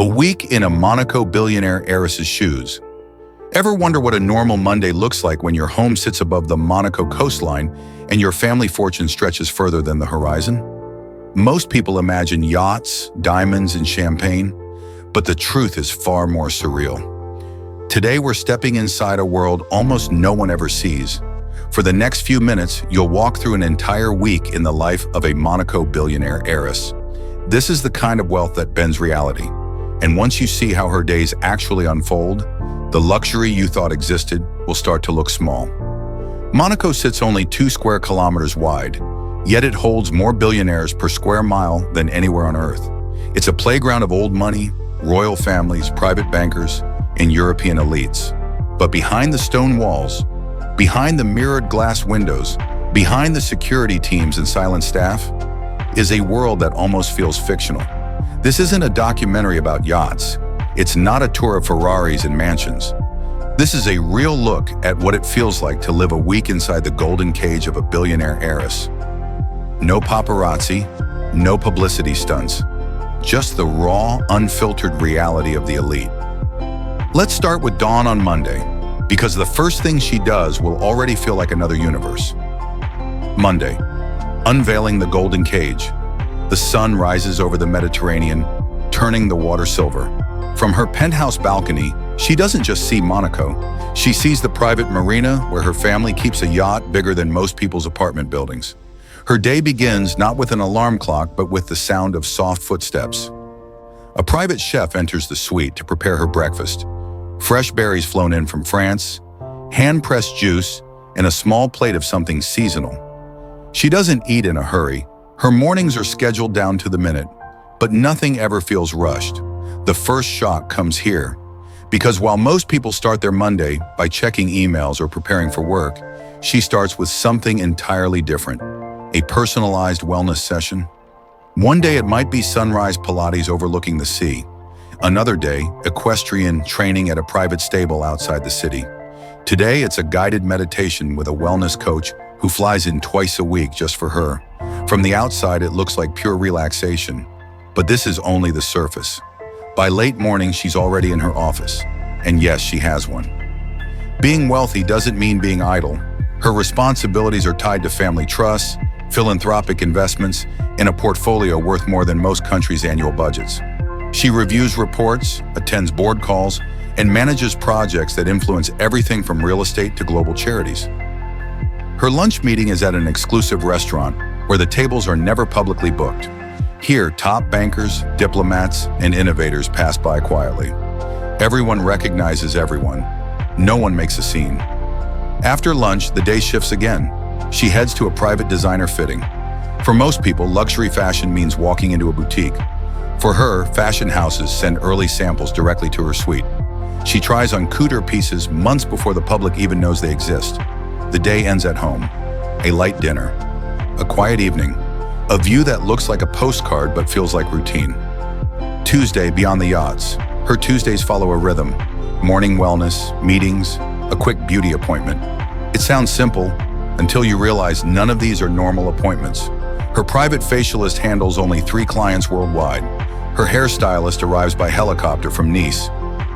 A week in a Monaco billionaire heiress's shoes. Ever wonder what a normal Monday looks like when your home sits above the Monaco coastline and your family fortune stretches further than the horizon? Most people imagine yachts, diamonds, and champagne, but the truth is far more surreal. Today we're stepping inside a world almost no one ever sees. For the next few minutes, you'll walk through an entire week in the life of a Monaco billionaire heiress. This is the kind of wealth that bends reality. And once you see how her days actually unfold, the luxury you thought existed will start to look small. Monaco sits only 2 square kilometers wide, yet it holds more billionaires per square mile than anywhere on Earth. It's a playground of old money, royal families, private bankers, and European elites. But behind the stone walls, behind the mirrored glass windows, behind the security teams and silent staff, is a world that almost feels fictional. This isn't a documentary about yachts. It's not a tour of Ferraris and mansions. This is a real look at what it feels like to live a week inside the golden cage of a billionaire heiress. No paparazzi, no publicity stunts, just the raw, unfiltered reality of the elite. Let's start with Dawn on Monday, because the first thing she does will already feel like another universe. Monday, unveiling the golden cage. The sun rises over the Mediterranean, turning the water silver. From her penthouse balcony, she doesn't just see Monaco. She sees the private marina where her family keeps a yacht bigger than most people's apartment buildings. Her day begins not with an alarm clock, but with the sound of soft footsteps. A private chef enters the suite to prepare her breakfast. Fresh berries flown in from France, hand-pressed juice, and a small plate of something seasonal. She doesn't eat in a hurry. Her mornings are scheduled down to the minute, but nothing ever feels rushed. The first shock comes here, because while most people start their Monday by checking emails or preparing for work, she starts with something entirely different, a personalized wellness session. One day it might be sunrise Pilates overlooking the sea. Another day, equestrian training at a private stable outside the city. Today it's a guided meditation with a wellness coach who flies in twice a week just for her. From the outside, it looks like pure relaxation, but this is only the surface. By late morning, she's already in her office, and yes, she has one. Being wealthy doesn't mean being idle. Her responsibilities are tied to family trusts, philanthropic investments, and a portfolio worth more than most countries' annual budgets. She reviews reports, attends board calls, and manages projects that influence everything from real estate to global charities. Her lunch meeting is at an exclusive restaurant where the tables are never publicly booked. Here, top bankers, diplomats, and innovators pass by quietly. Everyone recognizes everyone. No one makes a scene. After lunch, the day shifts again. She heads to a private designer fitting. For most people, luxury fashion means walking into a boutique. For her, fashion houses send early samples directly to her suite. She tries on couture pieces months before the public even knows they exist. The day ends at home. A light dinner. A quiet evening. A view that looks like a postcard but feels like routine. Tuesday, beyond the yachts. Her Tuesdays follow a rhythm. Morning wellness, meetings, a quick beauty appointment. It sounds simple until you realize none of these are normal appointments. Her private facialist handles only 3 clients worldwide. Her hairstylist arrives by helicopter from Nice.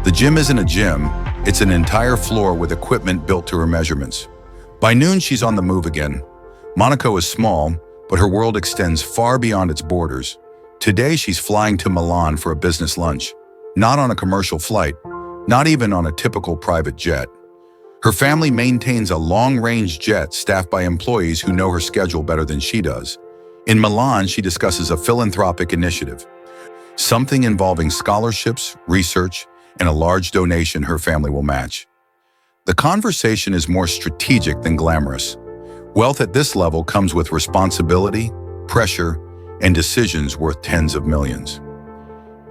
The gym isn't a gym, it's an entire floor with equipment built to her measurements. By noon, she's on the move again. Monaco is small, but her world extends far beyond its borders. Today, she's flying to Milan for a business lunch. Not on a commercial flight, not even on a typical private jet. Her family maintains a long-range jet staffed by employees who know her schedule better than she does. In Milan, she discusses a philanthropic initiative, something involving scholarships, research, and a large donation her family will match. The conversation is more strategic than glamorous. Wealth at this level comes with responsibility, pressure, and decisions worth tens of millions.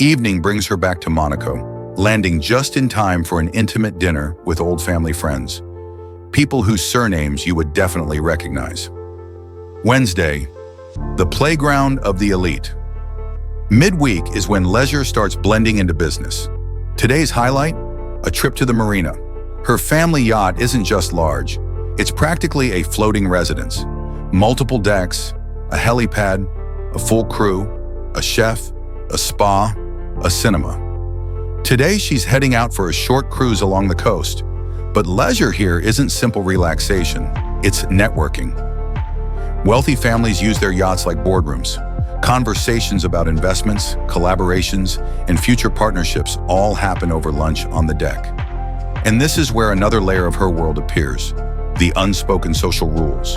Evening brings her back to Monaco, landing just in time for an intimate dinner with old family friends, people whose surnames you would definitely recognize. Wednesday, the playground of the elite. Midweek is when leisure starts blending into business. Today's highlight? A trip to the marina. Her family yacht isn't just large, it's practically a floating residence. Multiple decks, a helipad, a full crew, a chef, a spa, a cinema. Today, she's heading out for a short cruise along the coast. But leisure here isn't simple relaxation, it's networking. Wealthy families use their yachts like boardrooms. Conversations about investments, collaborations, and future partnerships all happen over lunch on the deck. And this is where another layer of her world appears, the unspoken social rules.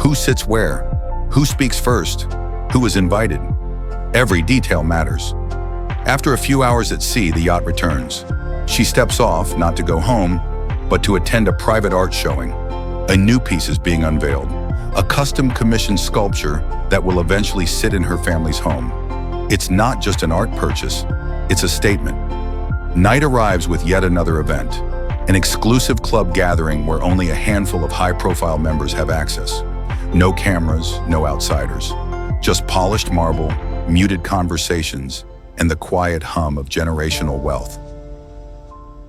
Who sits where? Who speaks first? Who is invited? Every detail matters. After a few hours at sea, the yacht returns. She steps off, not to go home, but to attend a private art showing. A new piece is being unveiled, a custom-commissioned sculpture that will eventually sit in her family's home. It's not just an art purchase, it's a statement. Night arrives with yet another event, an exclusive club gathering where only a handful of high-profile members have access. No cameras, no outsiders. Just polished marble, muted conversations, and the quiet hum of generational wealth.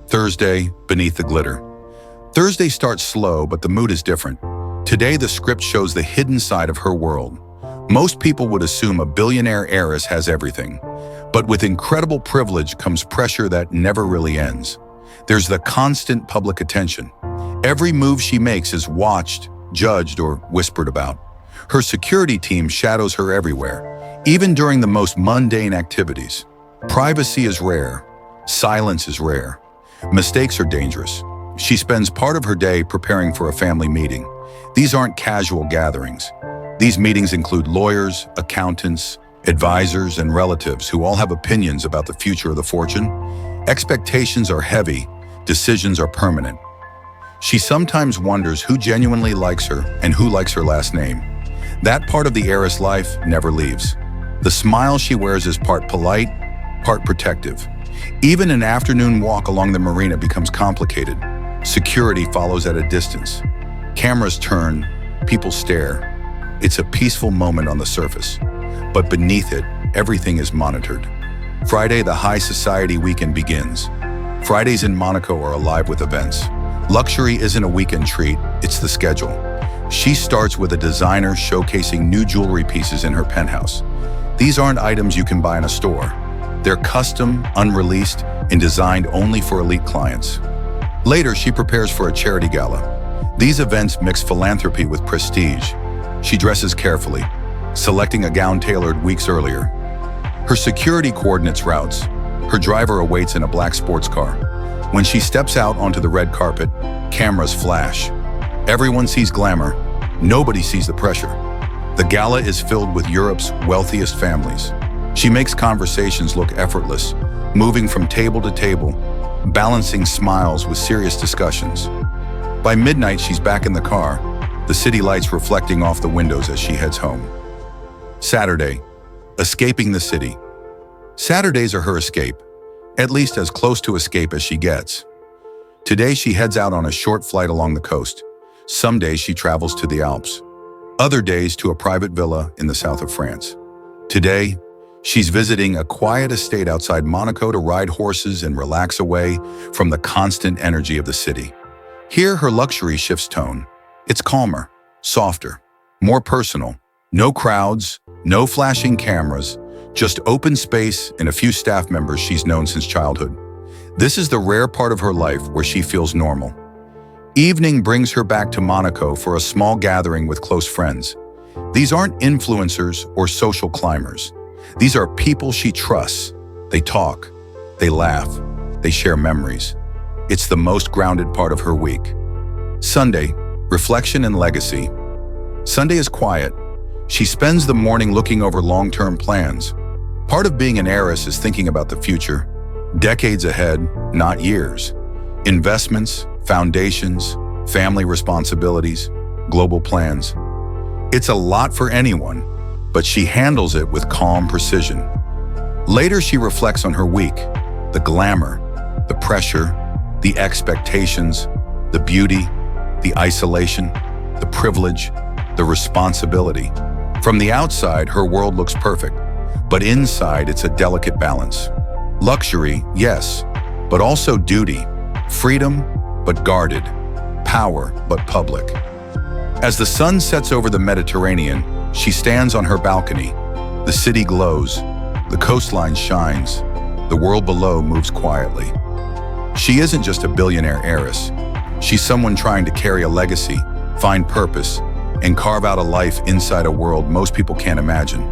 Thursday, beneath the glitter. Thursday starts slow, but the mood is different. Today, the script shows the hidden side of her world. Most people would assume a billionaire heiress has everything, but with incredible privilege comes pressure that never really ends. There's the constant public attention. Every move she makes is watched, judged, or whispered about. Her security team shadows her everywhere, even during the most mundane activities. Privacy is rare. Silence is rare. Mistakes are dangerous. She spends part of her day preparing for a family meeting. These aren't casual gatherings. These meetings include lawyers, accountants, advisors, and relatives who all have opinions about the future of the fortune. Expectations are heavy, decisions are permanent. She sometimes wonders who genuinely likes her and who likes her last name. That part of the heiress life never leaves. The smile she wears is part polite, part protective. Even an afternoon walk along the marina becomes complicated. Security follows at a distance. Cameras turn, people stare. It's a peaceful moment on the surface, but beneath it, everything is monitored. Friday, the high society weekend begins. Fridays in Monaco are alive with events. Luxury isn't a weekend treat, it's the schedule. She starts with a designer showcasing new jewelry pieces in her penthouse. These aren't items you can buy in a store. They're custom, unreleased, and designed only for elite clients. Later, she prepares for a charity gala. These events mix philanthropy with prestige. She dresses carefully, selecting a gown tailored weeks earlier. Her security coordinates routes. Her driver awaits in a black sports car. When she steps out onto the red carpet, cameras flash. Everyone sees glamour. Nobody sees the pressure. The gala is filled with Europe's wealthiest families. She makes conversations look effortless, moving from table to table, balancing smiles with serious discussions. By midnight, she's back in the car, the city lights reflecting off the windows as she heads home. Saturday, escaping the city. Saturdays are her escape, at least as close to escape as she gets. Today, she heads out on a short flight along the coast. Some days she travels to the Alps, other days to a private villa in the south of France. Today, she's visiting a quiet estate outside Monaco to ride horses and relax away from the constant energy of the city. Here, her luxury shifts tone. It's calmer, softer, more personal. No crowds, no flashing cameras, just open space and a few staff members she's known since childhood. This is the rare part of her life where she feels normal. Evening brings her back to Monaco for a small gathering with close friends. These aren't influencers or social climbers. These are people she trusts. They talk, they laugh, they share memories. It's the most grounded part of her week. Sunday, reflection and legacy. Sunday is quiet. She spends the morning looking over long-term plans. Part of being an heiress is thinking about the future. Decades ahead, not years. Investments, foundations, family responsibilities, global plans. It's a lot for anyone, but she handles it with calm precision. Later, she reflects on her week, the glamour, the pressure, the expectations, the beauty, the isolation, the privilege, the responsibility. From the outside, her world looks perfect, but inside it's a delicate balance. Luxury, yes, but also duty, freedom, but guarded, power, but public. As the sun sets over the Mediterranean, she stands on her balcony. The city glows, the coastline shines, the world below moves quietly. She isn't just a billionaire heiress. She's someone trying to carry a legacy, find purpose, and carve out a life inside a world most people can't imagine.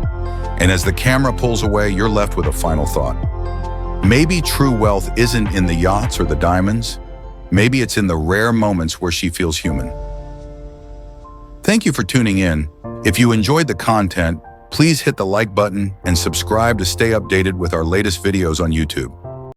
And as the camera pulls away, you're left with a final thought. Maybe true wealth isn't in the yachts or the diamonds. Maybe it's in the rare moments where she feels human. Thank you for tuning in. If you enjoyed the content, please hit the like button and subscribe to stay updated with our latest videos on YouTube.